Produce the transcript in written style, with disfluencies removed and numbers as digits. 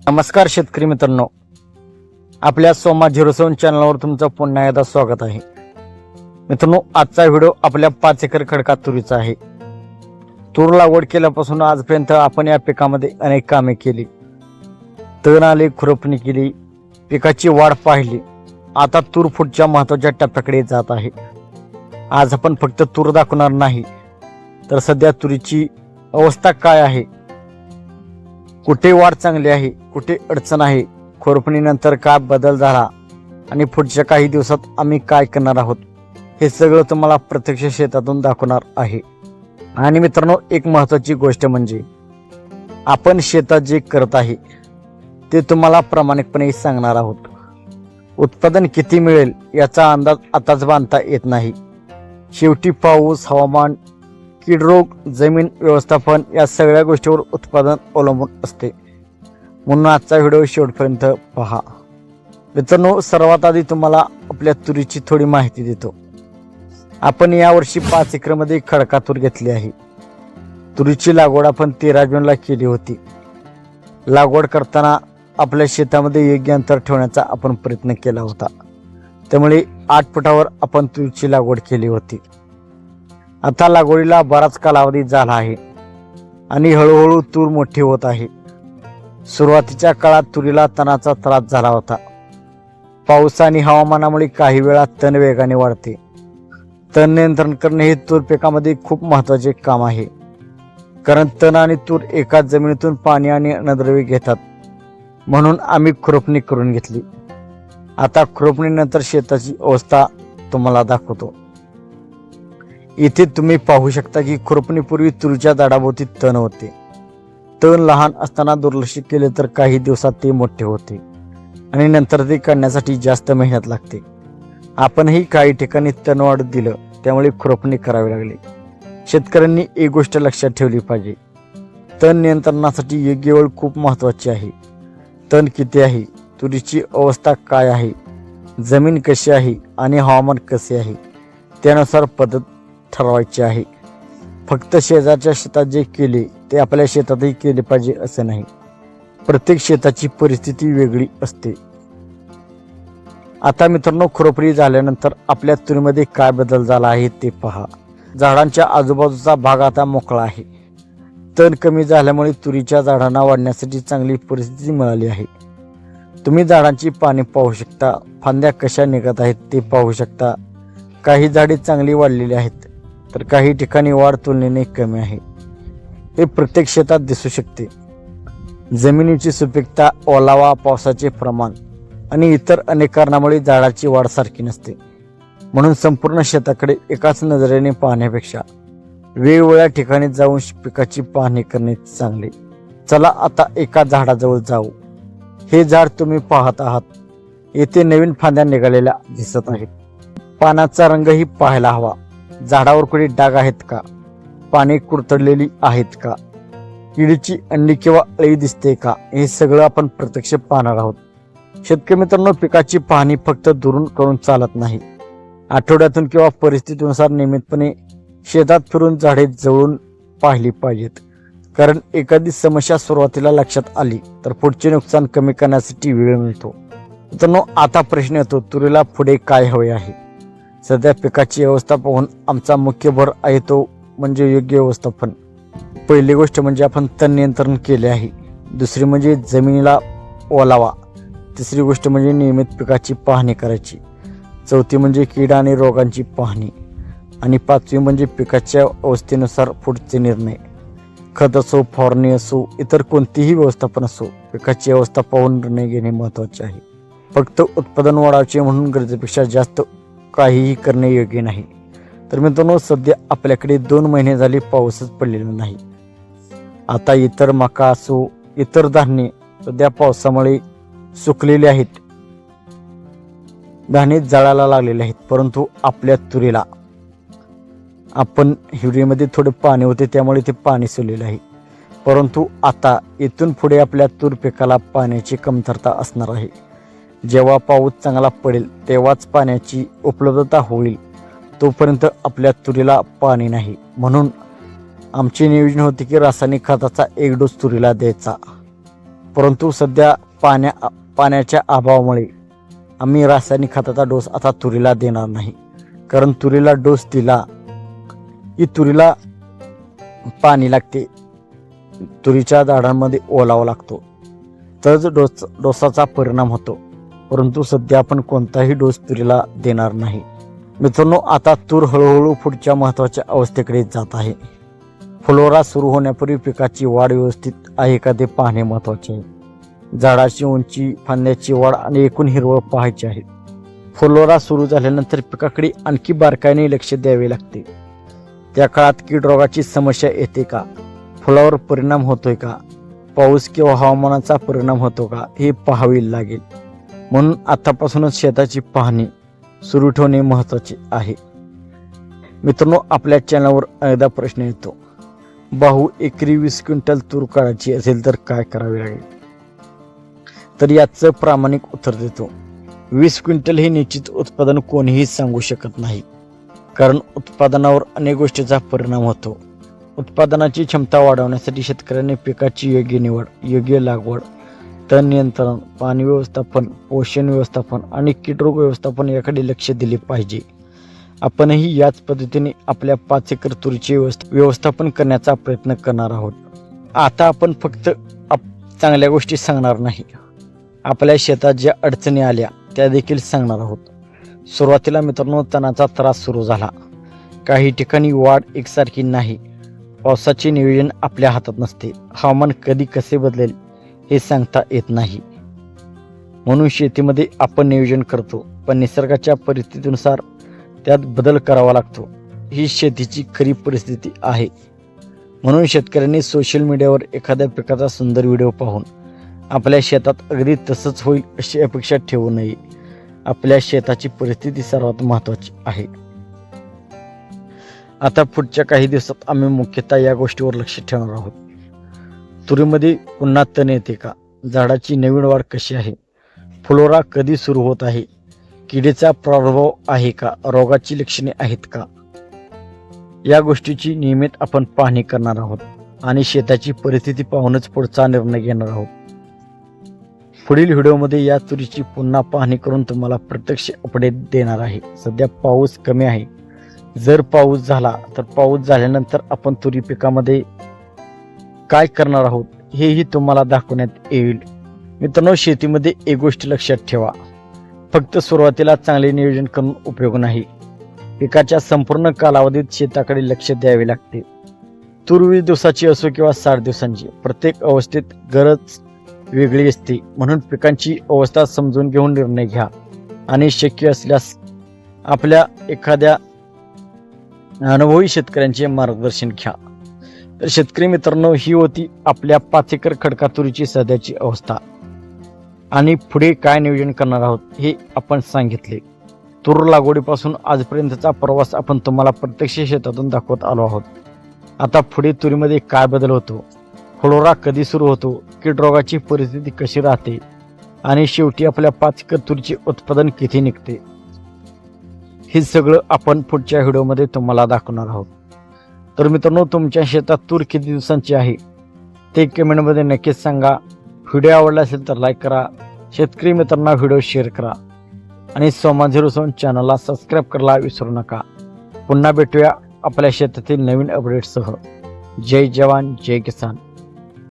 नमस्कार शेतकरी मित्रांनो, आपल्या सोमा 07 चॅनलवर तुमचं पुन्हा एकदा स्वागत आहे. मित्रांनो, आजचा व्हिडिओ आपल्या 5 एकर खडका तुरीचा आहे. तूर लागवड केल्यापासून आजपर्यंत आपण या पिकामध्ये अनेक कामे केली. तण आले, खुरपणी केली, पिकाची वाढ पाहिली. आता तूर फुटच्या महत्त्वाच्या टप्प्याकडे जात आहे. आज आपण फक्त तूर दाखवणार नाही, तर सध्या तुरीची अवस्था काय आहे, कुठे वाढ चांगली आहे, कुठे अडचण आहे, खुरपणीनंतर काय बदल झाला आणि पुढच्या काही दिवसात आम्ही काय करणार आहोत, हे सगळं तुम्हाला प्रत्यक्ष शेतातून दाखवणार आहे. आणि मित्रांनो, एक महत्त्वाची गोष्ट म्हणजे आपण शेतात जे करत आहे ते तुम्हाला प्रामाणिकपणे सांगणार आहोत. उत्पादन किती मिळेल याचा अंदाज आताच बांधता येत नाही. शेवटी पाऊस, हवामान, कीड रोग, जमीन व्यवस्थापन या सगळ्या गोष्टीवर उत्पादन अवलंबून असते. म्हणून आजचा व्हिडिओ शेवटपर्यंत पहा. मित्रांनो, सर्वात आधी तुम्हाला आपल्या तुरीची थोडी माहिती देतो. आपण यावर्षी 5 एकरमध्ये खडका तूर घेतली आहे. तुरीची लागवड आपण 13 जूनला केली होती. लागवड करताना आपल्या शेतामध्ये योग्य अंतर ठेवण्याचा आपण प्रयत्न केला होता. त्यामुळे 8 फुटावर आपण तुरीची लागवड केली होती. आता लागवडीला बराच कालावधी झाला आहे आणि हळूहळू तूर मोठी होत आहे. सुरुवातीच्या काळात तुरीला तणाचा त्रास झाला होता. पाऊस आणि हवामानामुळे काही वेळा तण वेगाने वाढते. तण नियंत्रण करणे हे तूर पिकामध्ये खूप महत्त्वाचे काम आहे, कारण तण आणि तूर एकाच जमिनीतून पाणी आणि अन्नद्रव्ये घेतात. म्हणून आम्ही खुरपणी करून घेतली. आता खुरपणीनंतर शेताची अवस्था तुम्हाला दाखवतो. इथे तुम्ही पाहू शकता की खुरपणीपूर्वी तुरीच्या झाडाभोवती तण होते. तण लहान असताना दुर्लक्ष केले तर काही दिवसात ते मोठे होते आणि नंतर ते काढण्यासाठी जास्त मेहनत लागते. आपणही काही ठिकाणी तण वाढत दिलं, त्यामुळे खुरपणी करावी लागली. शेतकऱ्यांनी एक गोष्ट लक्षात ठेवली पाहिजे, तण नियंत्रणासाठी योग्य वेळ खूप महत्त्वाची आहे. तण किती आहे, तुरीची अवस्था काय आहे, जमीन कशी आहे आणि हवामान कसे आहे, त्यानुसार पद्धत ठरवायची आहे. फक्त शेजारच्या शेतात जे केले ते आपल्या शेतातही केले पाहिजे असं नाही. प्रत्येक शेताची परिस्थिती वेगळी असते. आता मित्रांनो, खुरपणी झाल्यानंतर आपल्या तुरीमध्ये काय बदल झाला आहे ते पहा. झाडांच्या आजूबाजूचा भाग आता मोकळा आहे. तण कमी झाल्यामुळे तुरीच्या झाडांना वाढण्यासाठी चांगली परिस्थिती मिळाली आहे. तुम्ही झाडांची पाने पाहू शकता, फांद्या कशा निघत आहेत ते पाहू शकता. काही झाडे चांगली वाढलेली आहेत, तर काही ठिकाणी वाढ तुलनेने कमी आहे. हे प्रत्येक शेतात दिसू शकते. जमिनीची सुपीकता, ओलावा, पावसाचे प्रमाण आणि इतर अनेक कारणामुळे झाडाची वाढ सारखी नसते. म्हणून संपूर्ण शेताकडे एकाच नजरेने पाहण्यापेक्षा वेगवेगळ्या ठिकाणी जाऊन पिकाची पाहणी करणे चांगले. चला आता एका झाडाजवळ जाऊ. हे झाड तुम्ही पाहत आहात, येथे नवीन फांद्या निघालेल्या दिसत आहेत. पानाचा रंगही पाहायला हवा. झाडावर कुठे डाग आहेत का, पाने कुरतडलेली आहेत का, किडीची अंडी किंवा अळी दिसते का, हे सगळं आपण प्रत्यक्ष पाहणार आहोत. शेतकरी मित्रांनो, पिकाची पाहणी फक्त दुरून करून चालत नाही. आठवड्यातून किंवा परिस्थितीनुसार नियमितपणे शेतात फिरून झाडे जवळून पाहिली पाहिजेत. कारण एखादी समस्या सुरुवातीला लक्षात आली तर पुढचे नुकसान कमी करण्यासाठी वेळ मिळतो. मित्रांनो, आता प्रश्न येतो, तुरीला पुढे काय हवे आहे. सध्या पिकाची अवस्था पाहून आमचा मुख्य भर आहे तो म्हणजे योग्य व्यवस्थापन. पहिली गोष्ट म्हणजे आपण तण नियंत्रण केले आहे. दुसरी म्हणजे जमिनीला ओलावा. तिसरी गोष्ट म्हणजे नियमित पिकाची पाहणी करायची. चौथी म्हणजे कीड आणि रोगांची पाहणी. आणि 5वी म्हणजे पिकाच्या अवस्थेनुसार पुढचे निर्णय. खत असो, फवारणी असो, इतर कोणतीही व्यवस्थापन असो, पिकाची अवस्था पाहून निर्णय घेणे महत्त्वाचे आहे. फक्त उत्पादन वाढायचे म्हणून गरजेपेक्षा जास्त काहीही करणे योग्य नाही. तर मित्रांनो, सध्या आपल्याकडे 2 महिने झाले पाऊसच पडलेला नाही. आता इतर मका असो, इतर धान्य सध्या पावसामुळे सुकलेले आहेत, धान्य जळायला लागलेले आहेत. परंतु आपल्या तुरीला आपण हिरवीमध्ये थोडे पाणी होते, त्यामुळे ते पाणी सोडलेले आहे. परंतु आता इथून पुढे आपल्या तूर पिकाला पाण्याची कमतरता असणार आहे. जेव्हा पाऊस चांगला पडेल तेव्हाच पाण्याची उपलब्धता होईल. तोपर्यंत आपल्या तुरीला पाणी नाही. म्हणून आमचे नियोजन होते की रासायनिक खताचा 1 डोस तुरीला द्यायचा. परंतु सध्या पाण्याच्या अभावामुळे आम्ही रासायनिक खताचा डोस आता तुरीला देणार नाही. कारण तुरीला डोस दिला की तुरीला पाणी लागते, तुरीच्या झाडांमध्ये ओलावा लागतो, तरच डोसाचा परिणाम होतो. परंतु सध्या आपण कोणताही डोस तुरीला देणार नाही. मित्रांनो, आता तूर हळूहळू पुढच्या महत्त्वाच्या अवस्थेकडे जात आहे. फुलोरा सुरू होण्यापूर्वी पिकाची वाढ व्यवस्थित आहे का ते पाहणे महत्त्वाचे आहे. झाडाची उंची, फांद्याची वाढ आणि एकूण हिरवळ पाहायची आहे. फुलोरा सुरू झाल्यानंतर पिकाकडे आणखी बारकाईने लक्ष द्यावे लागते. त्या काळात कीड रोगाची समस्या येते का, फुलावर परिणाम होतोय का, पाऊस किंवा हवामानाचा परिणाम होतो का, हे पाहावे लागेल. म्हणून आतापासूनच शेताची पाहणी सुरू ठेवणे महत्त्वाचे आहे. मित्रांनो, आपल्या चॅनलवर अनेकदा प्रश्न येतो, भाऊ एकरी 20 क्विंटल तूर काढायची असेल तर काय करावे लागेल. तर याचं प्रामाणिक उत्तर देतो, 20 क्विंटल हे निश्चित उत्पादन कोणीही सांगू शकत नाही. कारण उत्पादनावर अनेक गोष्टींचा परिणाम होतो. उत्पादनाची क्षमता वाढवण्यासाठी शेतकऱ्यांनी पिकाची योग्य निवड, योग्य लागवड, तण नियंत्रण, पाणी व्यवस्थापन, पोषण व्यवस्थापन आणि कीटरोग व्यवस्थापन याकडे लक्ष दिले पाहिजे. आपणही याच पद्धतीने आपल्या 5 एकर तुरीचे व्यवस्थापन करण्याचा प्रयत्न करणार आहोत. आता आपण फक्त चांगल्या गोष्टी सांगणार नाही, आपल्या शेतात ज्या अडचणी आल्या त्या देखील सांगणार आहोत. सुरुवातीला मित्रांनो, तणाचा त्रास सुरू झाला. काही ठिकाणी वाढ एकसारखी नाही. पावसाचे नियोजन आपल्या हातात नसते. हवामान कधी कसे बदलेल हे सांगता येत नाही. म्हणून शेतीमध्ये आपण नियोजन करतो, पण निसर्गाच्या परिस्थितीनुसार त्यात बदल करावा लागतो. ही शेतीची खरी परिस्थिती आहे. म्हणून शेतकऱ्यांनी सोशल मीडियावर एखाद्या पिकाचा सुंदर व्हिडिओ पाहून आपल्या शेतात अगदी तसंच होईल अशी अपेक्षा ठेवू नये. आपल्या शेताची परिस्थिती सर्वात महत्त्वाची आहे. आता पुढच्या काही दिवसात आम्ही मुख्यतः या गोष्टीवर लक्ष ठेवणार आहोत. तुरीमध्ये पुन्हा तण येते का, झाडाची नवीन वाढ कशी आहे, फुलोरा कधी सुरू होत आहे, किडीचा प्रादुर्भाव आहे का, रोगाची लक्षणे आहेत का, या गोष्टीची नियमित आपण पाहणी करणार आहोत आणि शेताची परिस्थिती पाहूनच पुढचा निर्णय घेणार आहोत. पुढील व्हिडिओमध्ये या तुरीची पुन्हा पाहणी करून तुम्हाला प्रत्यक्ष अपडेट देणार आहे. सध्या पाऊस कमी आहे. जर पाऊस झाला तर पाऊस झाल्यानंतर आपण तुरी पिकामध्ये काय करणार आहोत हेही तुम्हाला दाखवण्यात येईल. मित्रांनो, शेतीमध्ये एक गोष्ट लक्षात ठेवा, फक्त सुरुवातीला चांगले नियोजन करून उपयोग नाही. पिकाच्या संपूर्ण कालावधीत शेताकडे लक्ष द्यावे लागते. तूर 20 दिवसाची असो किंवा 60 दिवसांची, प्रत्येक अवस्थेत गरज वेगळी असते. म्हणून पिकांची अवस्था समजून घेऊन निर्णय घ्या आणि शक्य असल्यास आपल्या एखाद्या अनुभवी शेतकऱ्यांचे मार्गदर्शन घ्या. तर शेतकरी मित्रांनो, ही होती आपल्या 5 एकर खडका तुरीची सध्याची अवस्था आणि पुढे काय नियोजन करणार आहोत हे आपण सांगितले. तूर लागवडीपासून आजपर्यंतचा प्रवास आपण तुम्हाला प्रत्यक्ष शेतातून दाखवत आलो आहोत. आता पुढे तुरीमध्ये काय बदल होतो, फुलोरा कधी सुरू होतो, कीड रोगाची परिस्थिती कशी राहते आणि शेवटी आपल्या 5 एकर तुरीचे उत्पादन किती निघते, हे सगळं आपण पुढच्या व्हिडिओमध्ये तुम्हाला दाखवणार आहोत. तर मित्रांनो, तुमच्या शेतात तूर किती दिवसांची आहे ते कमेंटमध्ये नक्कीच सांगा. व्हिडिओ आवडला असेल तर लाईक करा, शेतकरी मित्रांना व्हिडिओ शेअर करा आणि सोमा07 चॅनलला सबस्क्राईब करायला विसरू नका. पुन्हा भेटूया आपल्या शेतातील नवीन अपडेट्ससह. जय जवान, जय किसान.